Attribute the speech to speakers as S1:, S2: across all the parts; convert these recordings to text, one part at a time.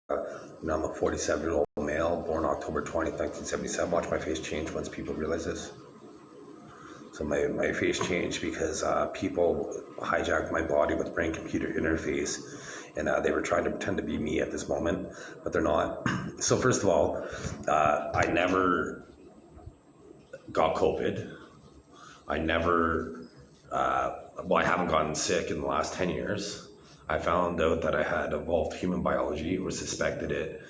S1: I'm a 47-year-old male, born October 20th, 1977. Watch my face change once people realize this. So my face changed because people hijacked my body with brain-computer interface, and they were trying to pretend to be me at this moment, but they're not. So first of all, I never got COVID. I never, I haven't gotten sick in the last 10 years. I found out that I had evolved human biology, or suspected it,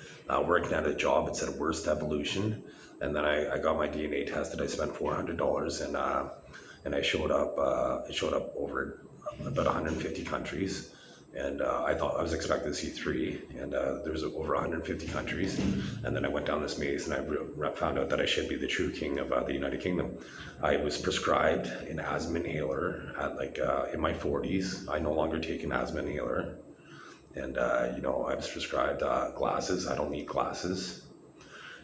S1: working at a job. It said worst evolution. And then I got my DNA tested. I spent $400, and I showed up. It showed up over about 150 countries. And I thought I was expecting to see 3, and there was over 150 countries. And then I went down this maze, and I found out that I should be the true king of the United Kingdom. I was prescribed an asthma inhaler at in my 40s. I no longer take an asthma inhaler, and I was prescribed glasses. I don't need glasses.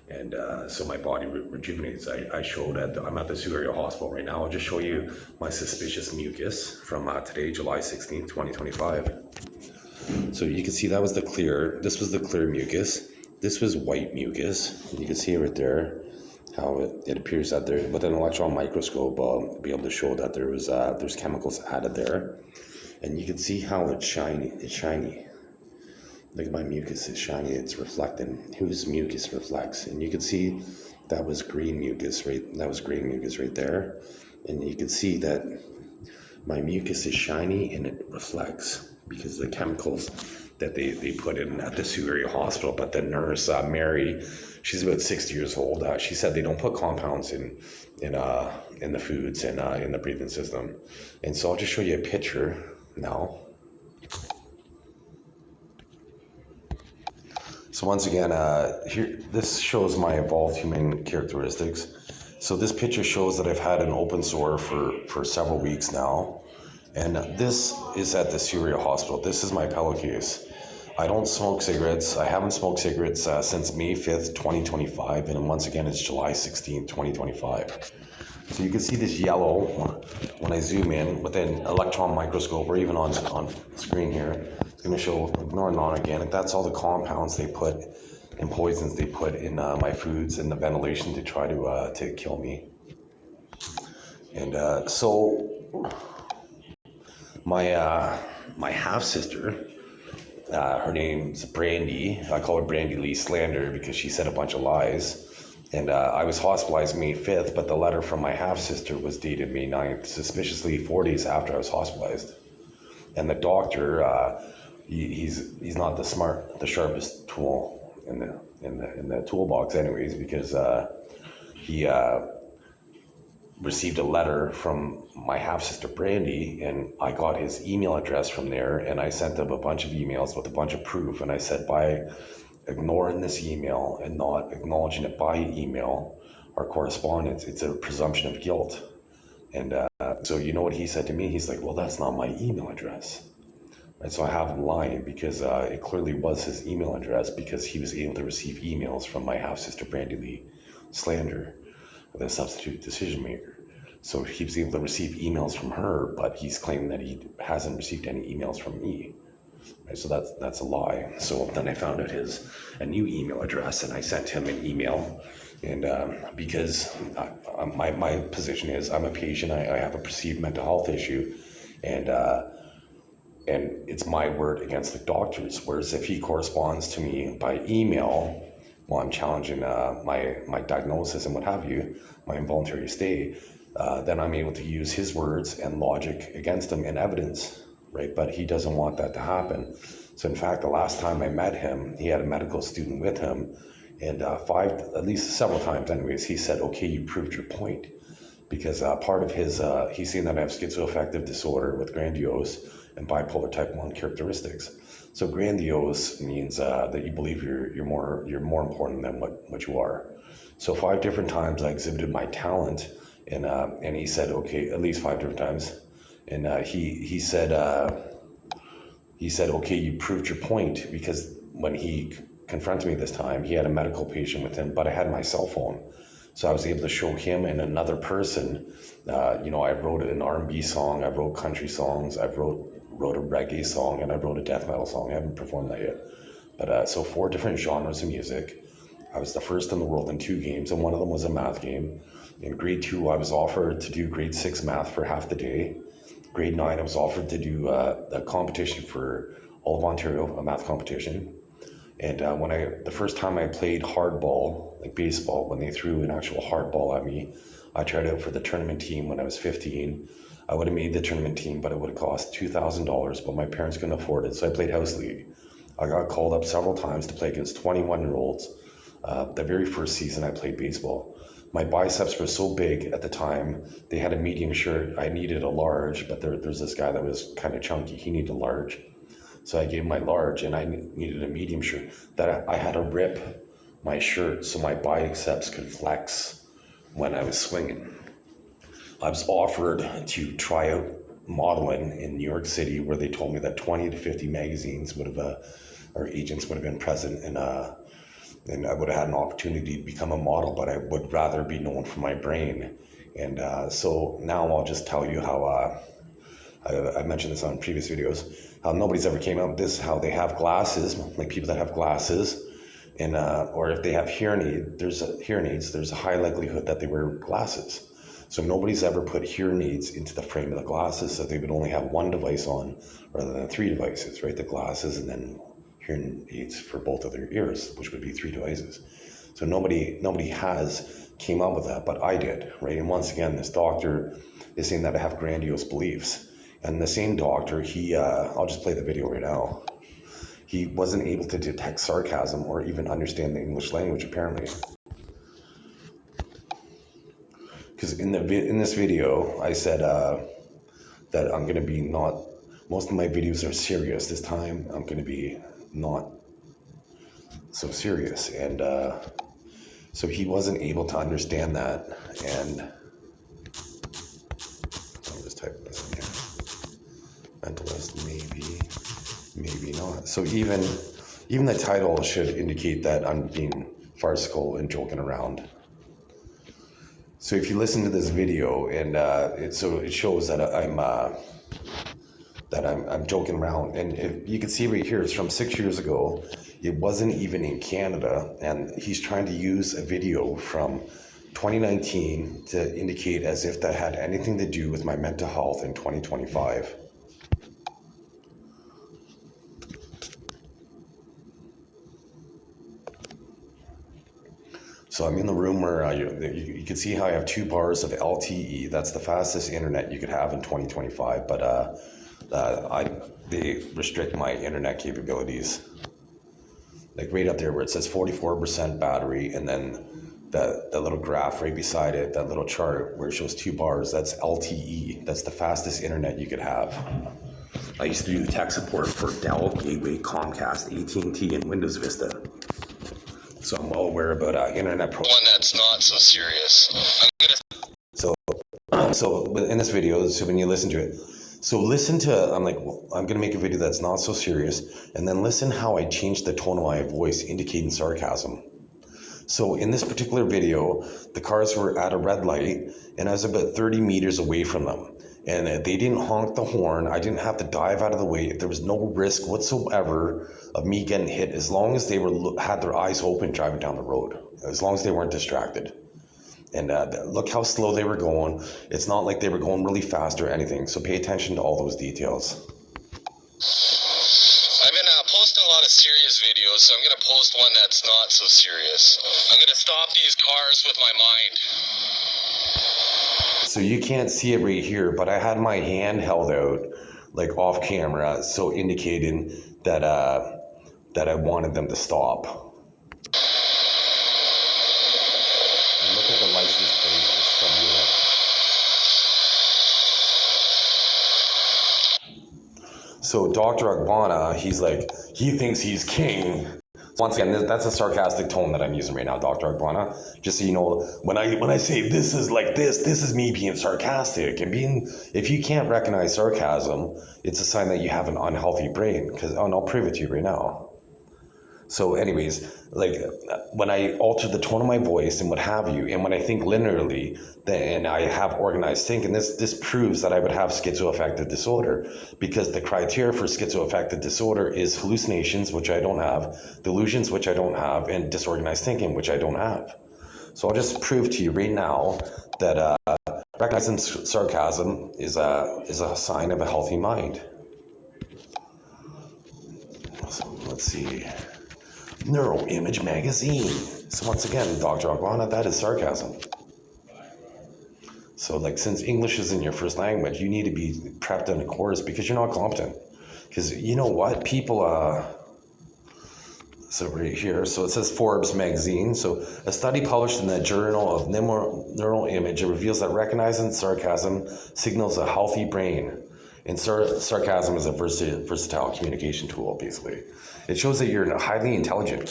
S1: And so my body rejuvenates. I showed I'm at the Sioux Area Hospital right now. I'll just show you my suspicious mucus from today, July 16th, 2025. So you can see this was the clear mucus. This was white mucus. You can see right there how it appears that there, with an electron microscope, I'll be able to show that there's chemicals added there. And you can see how it's shiny. It's shiny. Look at my mucus, it's shiny, it's reflecting. Whose mucus reflects? And you can see that was green mucus, right? That was green mucus right there. And you can see that my mucus is shiny and it reflects because the chemicals that they put in at the Sioux Area Hospital. But the nurse, Mary, she's about 60 years old. She said they don't put compounds in the foods and in the breathing system. And so I'll just show you a picture now. So once again, here, this shows my evolved human characteristics. So this picture shows that I've had an open sore for several weeks now. And this is at the Sioux Area Hospital. This is my pillowcase. I don't smoke cigarettes. I haven't smoked cigarettes since May 5th, 2025. And once again, it's July 16th, 2025. So you can see this yellow when I zoom in with an electron microscope, or even on screen here. It's going to show non-organic. That's all the compounds they put and poisons they put in my foods and the ventilation to try to kill me. And so my half sister, her name's Brandy. I call her Brandy Lee Slander because she said a bunch of lies. And I was hospitalized May 5th, but the letter from my half-sister was dated May 9th, suspiciously 4 days after I was hospitalized. And the doctor, he's not the sharpest tool in the toolbox anyways, because he received a letter from my half-sister Brandy, and I got his email address from there, and I sent him a bunch of emails with a bunch of proof, and I said, by ignoring this email and not acknowledging it by email, our correspondence, it's a presumption of guilt. And so you know what he said to me? He's like, well, that's not my email address. And so I have him lying, because it clearly was his email address, because he was able to receive emails from my half-sister Brandy Lee Slander, the substitute decision maker. So he was able to receive emails from her, but he's claiming that he hasn't received any emails from me. Right, so that's a lie. So then I found out a new email address, and I sent him an email. And because my position is, I'm a patient, I have a perceived mental health issue, and it's my word against the doctor's. Whereas if he corresponds to me by email while I'm challenging my diagnosis and what have you, my involuntary stay, then I'm able to use his words and logic against him and evidence. Right, but he doesn't want that to happen. So in fact, the last time I met him, he had a medical student with him, and at least several times anyways, he said, okay, you proved your point. Because part of his, he's saying that I have schizoaffective disorder with grandiose and bipolar type 1 characteristics. So grandiose means that you believe you're more important than what you are. So 5 different times I exhibited my talent, and he said, okay, at least 5 different times. And he said, okay, you proved your point, because when he confronted me this time, he had a medical patient with him, but I had my cell phone. So I was able to show him and another person, I wrote an R&B song, I wrote country songs, I wrote a reggae song, and I wrote a death metal song. I haven't performed that yet. But so 4 different genres of music. I was the first in the world in 2 games, and one of them was a math game. In grade 2, I was offered to do grade 6 math for half the day. Grade 9, I was offered to do a competition for all of Ontario, a math competition. And the first time I played hardball, like baseball, when they threw an actual hardball at me, I tried out for the tournament team when I was 15. I would have made the tournament team, but it would have cost $2,000, but my parents couldn't afford it, so I played house league. I got called up several times to play against 21-year-olds. The very first season I played baseball. My biceps were so big at the time, they had a medium shirt. I needed a large, but there's this guy that was kind of chunky. He needed a large. So I gave him my large, and I needed a medium shirt. That I had to rip my shirt so my biceps could flex when I was swinging. I was offered to try out modeling in New York City, where they told me that 20 to 50 magazines would have, or agents would have been present, and I would have had an opportunity to become a model, but I would rather be known for my brain. And so now I'll just tell you how, I mentioned this on previous videos, how nobody's ever came out with this, how they have glasses, like people that have glasses, and or if they have hearing aids, there's a high likelihood that they wear glasses. So nobody's ever put hearing aids into the frame of the glasses, so they would only have one device on rather than 3 devices, right? The glasses and then hearing aids for both of their ears, which would be 3 devices. So nobody has came up with that, but I did, right? And once again, this doctor is saying that I have grandiose beliefs. And the same doctor, I'll just play the video right now. He wasn't able to detect sarcasm or even understand the English language, apparently. Because in this video, I said that I'm going to be most of my videos are serious. This time, I'm going to be not so serious. And so he wasn't able to understand that. And I'll just type this in here. Mentalist, maybe not. So even the title should indicate that I'm being farcical and joking around. So if you listen to this video, and it shows that I'm joking around, and if you can see right here, it's from 6 years ago. It wasn't even in Canada, and he's trying to use a video from 2019 to indicate as if that had anything to do with my mental health in 2025. So I'm in the room where you can see how I have 2 bars of LTE. That's the fastest internet you could have in 2025, but they restrict my internet capabilities. Like right up there where it says 44% battery, and then the little graph right beside it, that little chart where it shows 2 bars, that's LTE. That's the fastest internet you could have. I used to do tech support for Dell, Gateway, Comcast, AT&T, and Windows Vista. So I'm well aware about internet
S2: one that's not so serious.
S1: So in this video, so when you listen to it, so listen to, I'm going to make a video that's not so serious, and then listen how I changed the tone of my voice, indicating sarcasm. So in this particular video, the cars were at a red light, and I was about 30 meters away from them. And they didn't honk the horn. I didn't have to dive out of the way. There was no risk whatsoever of me getting hit, as long as they had their eyes open driving down the road, as long as they weren't distracted. And look how slow they were going. It's not like they were going really fast or anything. So pay attention to all those details.
S2: I've been posting a lot of serious videos, so I'm going to post one that's not so serious. I'm going to stop these cars with my mind.
S1: So you can't see it right here, but I had my hand held out, like off camera, so indicating that I wanted them to stop. And look at the license plate. It's from Europe. So Dr. Ogbonna, he thinks he's king. Once again, that's a sarcastic tone that I'm using right now, Dr. Ogbonna. Just so you know, when I say this is like this is me being sarcastic. And if you can't recognize sarcasm, it's a sign that you have an unhealthy brain. And I'll prove it to you right now. So anyways, like when I alter the tone of my voice and what have you, and when I think linearly, then I have organized thinking, this proves that I would have schizoaffective disorder, because the criteria for schizoaffective disorder is hallucinations, which I don't have, delusions, which I don't have, and disorganized thinking, which I don't have. So I'll just prove to you right now that recognizing sarcasm is a sign of a healthy mind. So let's see. Neuroimage magazine. So once again, Dr. Ogbonna, that is sarcasm. So like, since English isn't your first language, you need to be prepped in a course because you're not competent. Because you know what? People, so right here, so it says Forbes magazine. So a study published in the Journal of Neural Image reveals that recognizing sarcasm signals a healthy brain. And sarcasm is a versatile communication tool, basically. It shows that you're highly intelligent.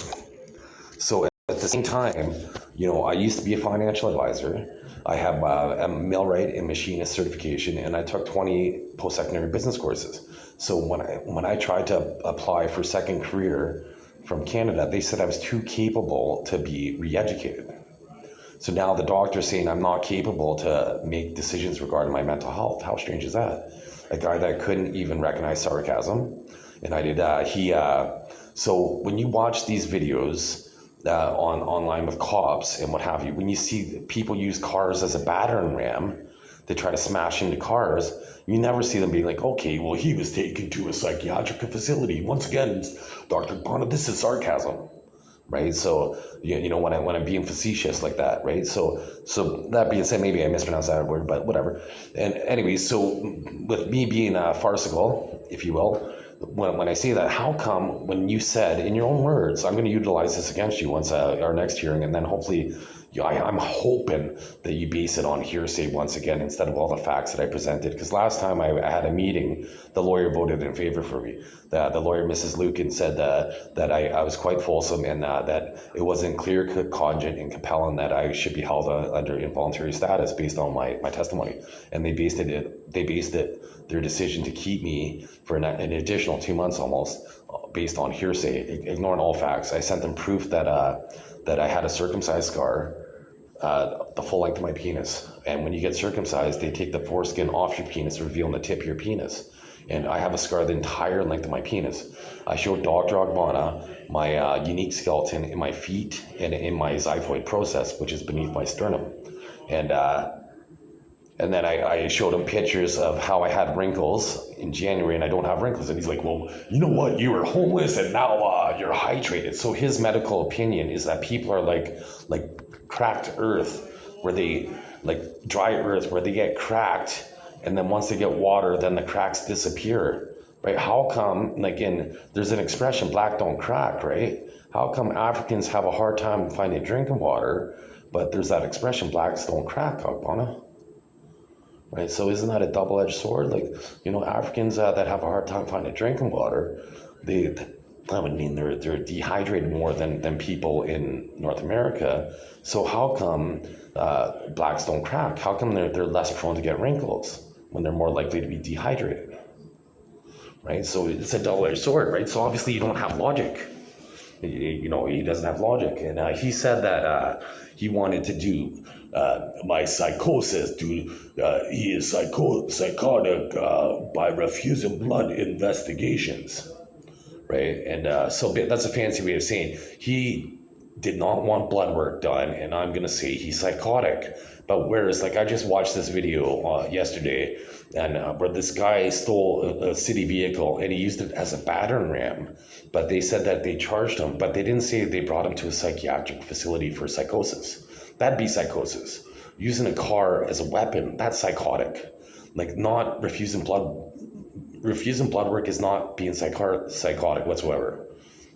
S1: So at the same time, you know, I used to be a financial advisor. I have a millwright and machinist certification, and I took 20 post-secondary business courses. So when I tried to apply for second career from Canada, they said I was too capable to be re-educated. So now the doctor's saying I'm not capable to make decisions regarding my mental health. How strange is that? A guy that couldn't even recognize sarcasm. And I did, so when you watch these videos online with cops and what have you, when you see people use cars as a battering ram to try to smash into cars, you never see them being like, okay, well, he was taken to a psychiatric facility. Once again, Dr. Ogbonna, this is sarcasm. Right, so you know when I'm being facetious like that, right? So that being said, maybe I mispronounced that word, but whatever. And anyway, so with me being farcical, if you will, when I say that, how come when you said in your own words, I'm going to utilize this against you once our next hearing, and then hopefully, I'm hoping that you base it on hearsay once again instead of all the facts that I presented. Because last time I had a meeting, the lawyer voted in favor for me. The lawyer, Mrs. Lucan, said that I was quite fulsome and that it wasn't clear, cogent, and compelling that I should be held under involuntary status based on my testimony. And they based their decision to keep me for an additional 2 months almost based on hearsay, ignoring all facts. I sent them proof that I had a circumcised scar, the full length of my penis. And when you get circumcised, they take the foreskin off your penis, revealing the tip of your penis. And I have a scar the entire length of my penis. I showed Dr. Ogbonna my unique skeleton in my feet and in my xiphoid process, which is beneath my sternum. And then I showed him pictures of how I had wrinkles in January and I don't have wrinkles. And he's like, well, you know what? You were homeless and now you're hydrated. So his medical opinion is that people are like cracked earth, where they, like dry earth, where they get cracked. And then once they get water, then the cracks disappear, right? How come, there's an expression, black don't crack, right? How come Africans have a hard time finding drinking water, but there's that expression, blacks don't crack, Ogbonna? Right, so isn't that a double-edged sword? Africans that have a hard time finding drinking water, they're dehydrated more than people in North America. So how come blacks don't crack? How come they're less prone to get wrinkles when they're more likely to be dehydrated? Right, so it's a double-edged sword, right? So obviously you don't have logic. He doesn't have logic, and he said that he wanted to do my psychosis. He is psychotic by refusing blood investigations, right? And so that's a fancy way of saying he did not want blood work done, and I'm gonna say he's psychotic. But whereas, I just watched this video yesterday, and where this guy stole a city vehicle and he used it as a battering ram, but they said that they charged him, but they didn't say they brought him to a psychiatric facility for psychosis. That'd be psychosis. Using a car as a weapon, that's psychotic. Not refusing blood work is not being psychotic whatsoever,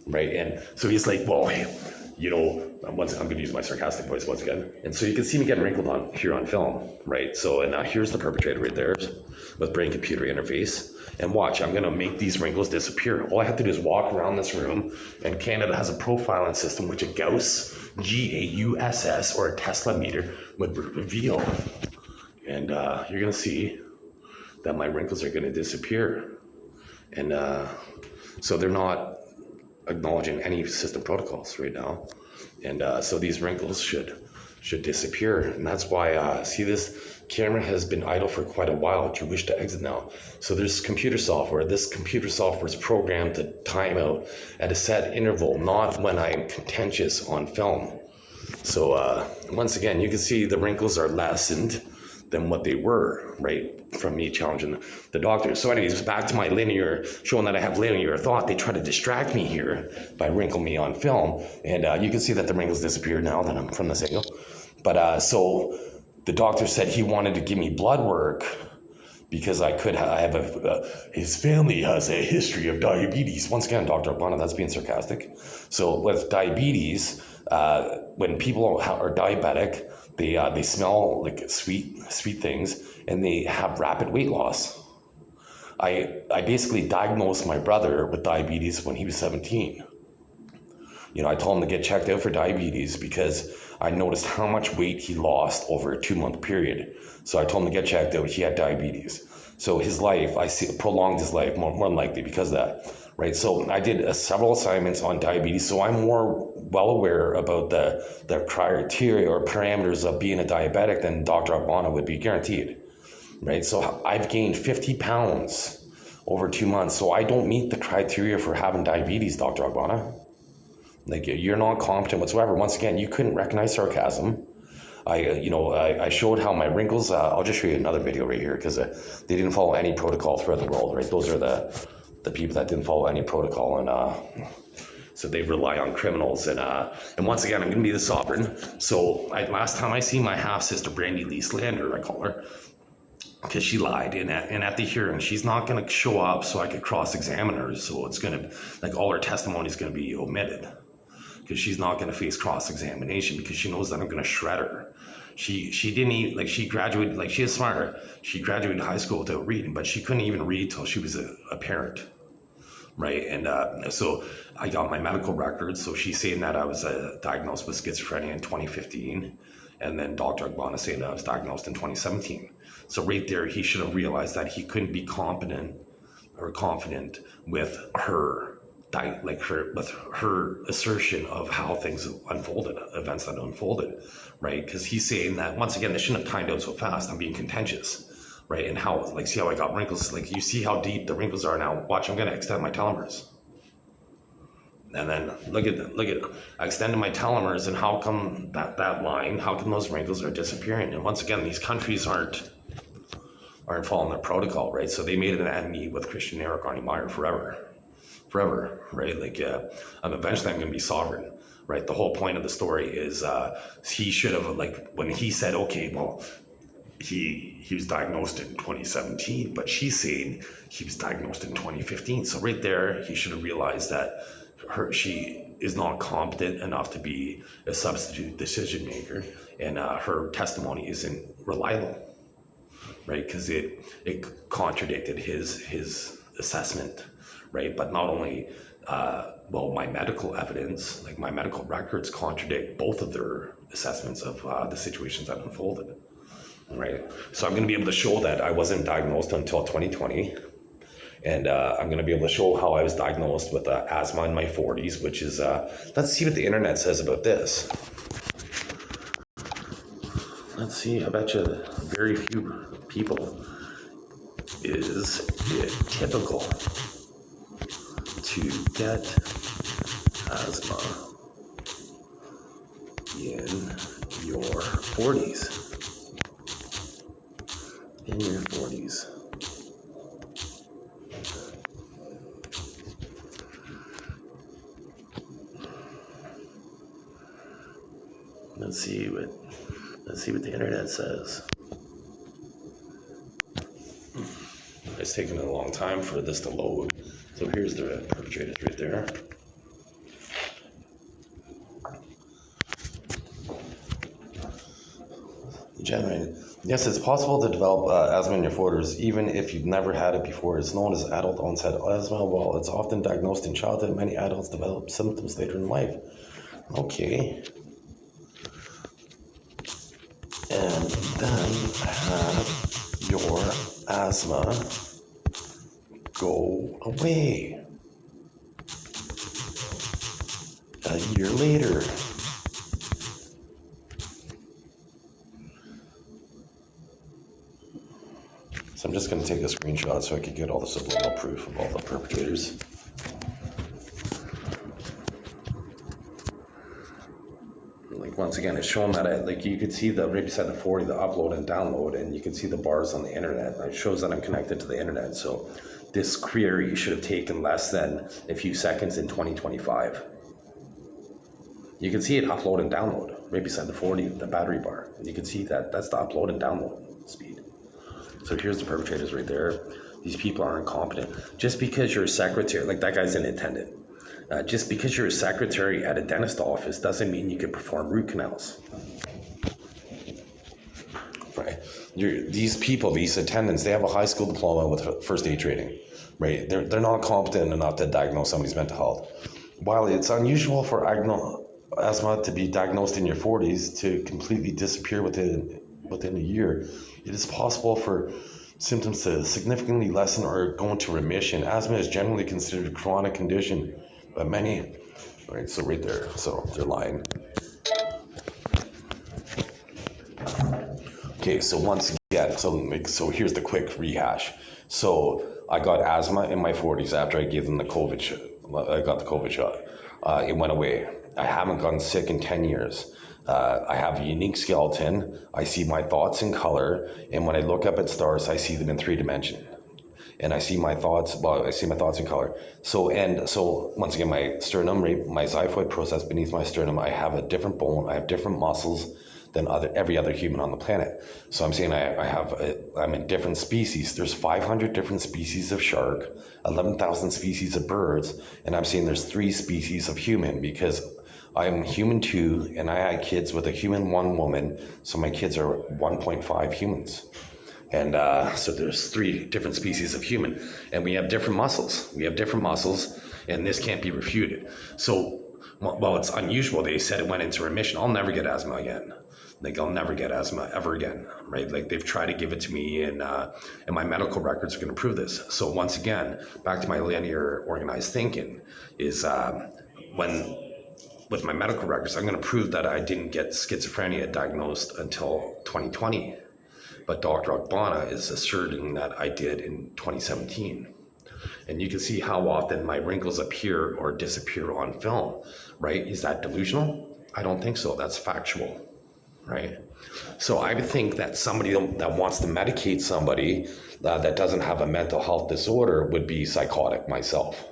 S1: right? And so he's like, well, I'm going to use my sarcastic voice once again. And so you can see me getting wrinkled on film, right? So, and here's the perpetrator right there with brain-computer interface. And watch, I'm going to make these wrinkles disappear. All I have to do is walk around this room, and Canada has a profiling system, which a Gauss, Gauss, or a Tesla meter would reveal. And you're going to see that my wrinkles are going to disappear. And so they're not
S3: acknowledging any system protocols right now. And so these wrinkles should disappear. And that's why, see, this camera has been idle for quite a while. Do you wish to exit now? So there's computer software. This computer software is programmed to time out at a set interval, not when I'm contentious on film. So once again, you can see the wrinkles are lessened than what they were, right, from me challenging the doctor. So anyways, back to my linear, showing that I have linear thought. They try to distract me here by wrinkle me on film. And you can see that the wrinkles disappear now that I'm from this angle. But so the doctor said he wanted to give me blood work because I have his family has a history of diabetes. Once again, Dr. Ogbonna, that's being sarcastic. So with diabetes, when people are diabetic, they smell like sweet things, and they have rapid weight loss. I basically diagnosed my brother with diabetes when he was 17. You know, I told him to get checked out for diabetes because I noticed how much weight he lost over a 2-month period. So I told him to get checked out. He had diabetes. So his life, I see, prolonged his life more than likely because of that, right? So I did several assignments on diabetes. So I'm more well aware about the criteria or parameters of being a diabetic than Dr. Ogbonna would be, guaranteed, right? So I've gained 50 pounds over 2 months. So I don't meet the criteria for having diabetes, Dr. Ogbonna. Like, you're not competent whatsoever. Once again, you couldn't recognize sarcasm. I showed how my wrinkles, I'll just show you another video right here because they didn't follow any protocol throughout the world, right? Those are the people that didn't follow any protocol, and so they rely on criminals. And once again, I'm going to be the sovereign. So last time I see my half-sister, Brandy Lee Slander, I call her, because she lied, and at the hearing, she's not going to show up so I could cross-examine her. So it's going to, like, all her testimony is going to be omitted, because she's not going to face cross-examination because she knows that I'm going to shred her. She didn't even, like, she graduated, like, she is smart. She graduated high school without reading, but she couldn't even read till she was a parent, right? And so I got my medical records. So she's saying that I was diagnosed with schizophrenia in 2015, and then Dr. Ogbonna saying that I was diagnosed in 2017. So right there, he should have realized that he couldn't be competent or confident with her assertion of how things unfolded, events that unfolded, right? Because he's saying that, once again, they shouldn't have timed out so fast. I'm being contentious, right? And how, like, see how I got wrinkles? Like, you see how deep the wrinkles are now. Watch, I'm going to extend my telomeres. And then look at, I extended my telomeres, and how come that line, how come those wrinkles are disappearing? And once again, these countries aren't following their protocol, right? So they made an enemy with Christian Eric Arnie Meyer forever, right? Like, eventually I'm going to be sovereign, right? The whole point of the story is he should have, like, when he said, okay, well, he was diagnosed in 2017, but she's saying he was diagnosed in 2015. So right there, he should have realized that she is not competent enough to be a substitute decision maker, and her testimony isn't reliable, right? Because it contradicted his assessment, right? But not only, my medical evidence, like my medical records, contradict both of their assessments of the situations that unfolded, right? So I'm going to be able to show that I wasn't diagnosed until 2020. And I'm going to be able to show how I was diagnosed with asthma in my 40s, which is, let's see what the internet says about this. Let's see, I bet you very few people is it typical to get asthma in your 40s. In your 40s. Let's see what the internet says. It's taking a long time for this to load. So here's the perpetrators right there. Generated. Yes, it's possible to develop asthma in your 40s, even if you've never had it before. It's known as adult onset asthma. While it's often diagnosed in childhood, many adults develop symptoms later in life. Okay. And then have your asthma go away. a year later. So I'm just going to take a screenshot so I can get all the subliminal proof of all the perpetrators. Like once again, it's showing that like you could see the right beside the 40, the upload and download, and you can see the bars on the internet. It shows that I'm connected to the internet. So this query should have taken less than a few seconds in 2025. You can see it upload and download right beside the 40, the battery bar. And you can see that that's the upload and download speed. So here's the perpetrators right there. These people are incompetent. Just because you're a secretary, like that guy's an attendant. Just because you're a secretary at a dentist office doesn't mean you can perform root canals. Right? These people, these attendants, they have a high school diploma with first aid training. Right? They're not competent enough to diagnose somebody's mental health. While it's unusual for asthma to be diagnosed in your 40s to completely disappear within a year, it is possible for symptoms to significantly lessen or go into remission. Asthma is generally considered a chronic condition, but many, right, so right there, so they're lying. Okay, so once again, so here's the quick rehash. So I got asthma in my 40s after I gave them the COVID shot. I got the COVID shot. It went away. I haven't gotten sick in 10 years. I have a unique skeleton. I see my thoughts in color, and when I look up at stars, I see them in 3 dimensions. And I see my thoughts. Well, I see my thoughts in color. So once again, my sternum, my xiphoid process beneath my sternum, I have a different bone. I have different muscles than every other human on the planet. So I'm saying I'm a different species. There's 500 different species of shark, 11,000 species of birds, and I'm saying there's 3 species of human because I'm human 2, and I had kids with a human 1 woman, so my kids are 1.5 humans. And so there's 3 different species of human, and we have different muscles. And this can't be refuted. So, well, it's unusual. They said it went into remission. I'll never get asthma again. Like, I'll never get asthma ever again, right? Like, they've tried to give it to me, and my medical records are going to prove this. So once again, back to my linear organized thinking is with my medical records, I'm going to prove that I didn't get schizophrenia diagnosed until 2020. But Dr. Ogbonna is asserting that I did in 2017. And you can see how often my wrinkles appear or disappear on film, right? Is that delusional? I don't think so. That's factual, right? So I would think that somebody that wants to medicate somebody that doesn't have a mental health disorder would be psychotic myself,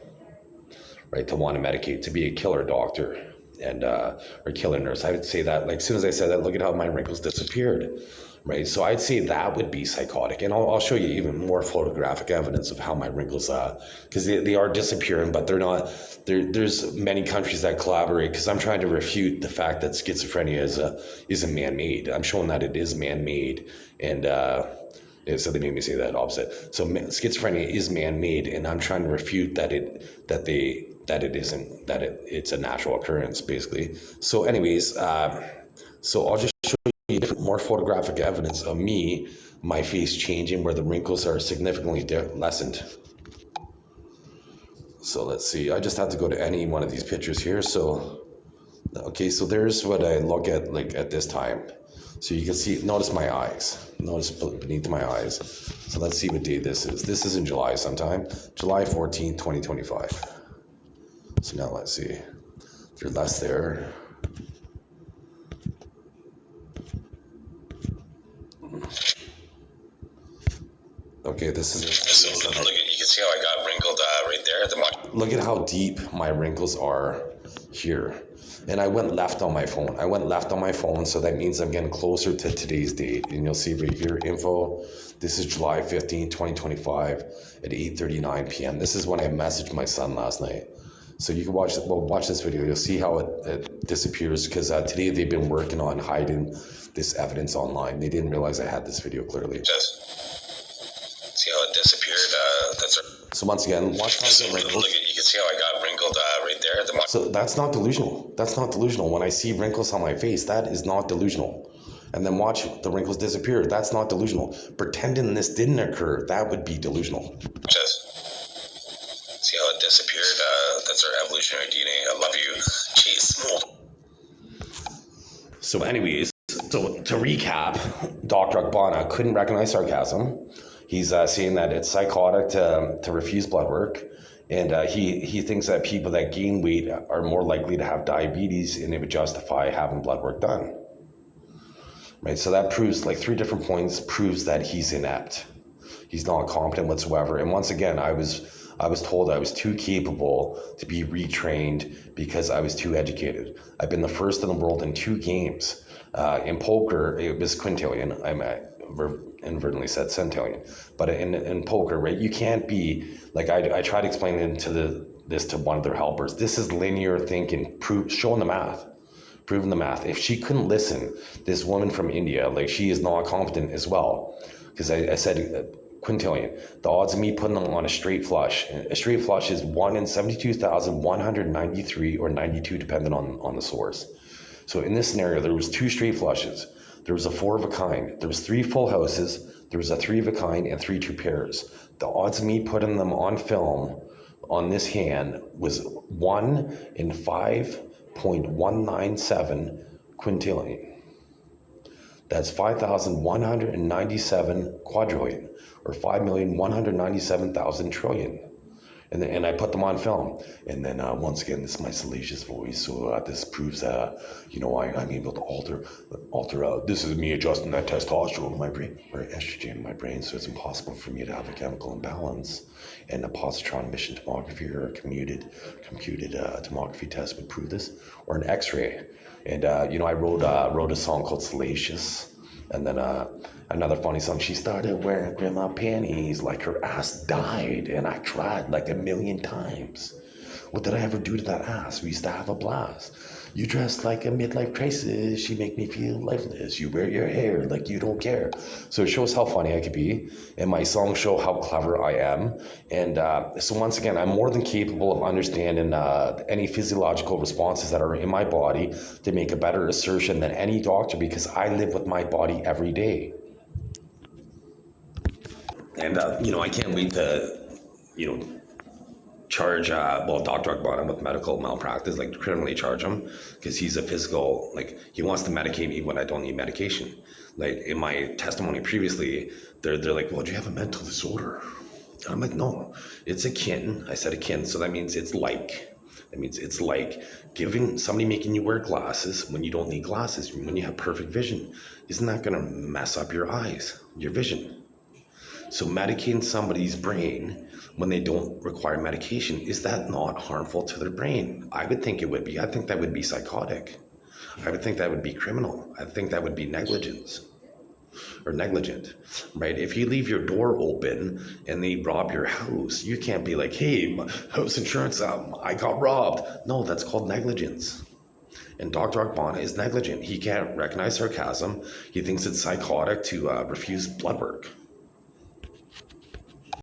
S3: right? To want to medicate, to be a killer doctor and or killer nurse. I would say that, like, as soon as I said that, look at how my wrinkles disappeared. Right, so I'd say that would be psychotic, and I'll show you even more photographic evidence of how my wrinkles, because they are disappearing, but they're not. There's many countries that collaborate because I'm trying to refute the fact that schizophrenia is a man-made. I'm showing that it is man-made, and so they made me say that opposite. So schizophrenia is man-made, and I'm trying to refute that it isn't, that it's a natural occurrence, basically. So, anyways, so I'll just more photographic evidence of my face changing where the wrinkles are significantly lessened. So let's see, I just have to go to any one of these pictures here. So, okay, so there's what I look at like at this time. So you can see, notice my eyes, notice beneath my eyes. So let's see what day this is. This is in July sometime, July 14th, 2025. So now let's see, there's less there. Okay, this is.
S2: So look at, you can see how I got wrinkled right there.
S3: Look at how deep my wrinkles are here. And I went left on my phone. So that means I'm getting closer to today's date. And you'll see right here, info. This is July 15, 2025 at 8:39 p.m. This is when I messaged my son last night. So you can watch this video. You'll see how it disappears because today they've been working on hiding this evidence online. They didn't realize I had this video clearly.
S2: See how it disappeared?
S3: So once again, watch how I get wrinkled.
S2: You can see how I got wrinkled right there.
S3: So that's not delusional. That's not delusional. When I see wrinkles on my face, that is not delusional. And then watch the wrinkles disappear. That's not delusional. Pretending this didn't occur, that would be delusional.
S2: See how it disappeared? That's our evolutionary DNA. I love you. Jeez.
S3: So anyways, so to recap, Dr. Ogbonna couldn't recognize sarcasm. He's saying that it's psychotic to refuse blood work. And he thinks that people that gain weight are more likely to have diabetes, and it would justify having blood work done. Right, so that proves, like 3 different points, proves that he's inept. He's not competent whatsoever. And once again, I was told I was too capable to be retrained because I was too educated. I've been the first in the world in 2 games. In poker, it was quintillion. I inadvertently said centillion. But in poker, right, you can't be, like I tried explaining this to one of their helpers. This is linear thinking, showing the math. Proving the math. If she couldn't listen, this woman from India, like she is not competent as well. Because I said quintillion. The odds of me putting them on a straight flush. A straight flush is 1 in 72,193 or 92, depending on the source. So in this scenario, there was 2 straight flushes. There was a 4 of a kind. There was 3 full houses. There was a 3 of a kind and 3 2 pairs. The odds of me putting them on film on this hand was 1 in 5.197 quintillion. That's 5,197 quadrillion, or 5,197,000 trillion. And I put them on film. And then once again, this is my salacious voice. So this proves, I'm able to alter. This is me adjusting that testosterone in my brain, or estrogen in my brain. So it's impossible for me to have a chemical imbalance. And a positron emission tomography or a computed tomography test would prove this, or an X-ray. And I wrote a song called Salacious. And then another funny song, she started wearing grandma panties like her ass died, and I cried like 1,000,000 times. What did I ever do to that ass? We used to have a blast. You dress like a midlife crisis, she make me feel lifeless. You wear your hair like you don't care. So it shows how funny I could be, and my songs show how clever I am. And so once again, I'm more than capable of understanding any physiological responses that are in my body to make a better assertion than any doctor, because I live with my body every day.
S1: And, I can't wait to, charge, Dr. Ogbonna with medical malpractice, like criminally charge him, because he's a physical, like he wants to medicate me when I don't need medication. Like in my testimony previously, they're like, well, do you have a mental disorder? And I'm like, no, it's akin. I said akin, so that means it's like. That means it's like making you wear glasses when you don't need glasses, when you have perfect vision. Isn't that going to mess up your eyes, your vision? So medicating somebody's brain when they don't require medication, is that not harmful to their brain? I would think it would be. I think that would be psychotic. I would think that would be criminal. I think that would be negligent, right? If you leave your door open and they rob your house, you can't be like, hey, my house insurance, I got robbed. No, that's called negligence. And Dr. Ogbonna is negligent. He can't recognize sarcasm. He thinks it's psychotic to refuse blood work.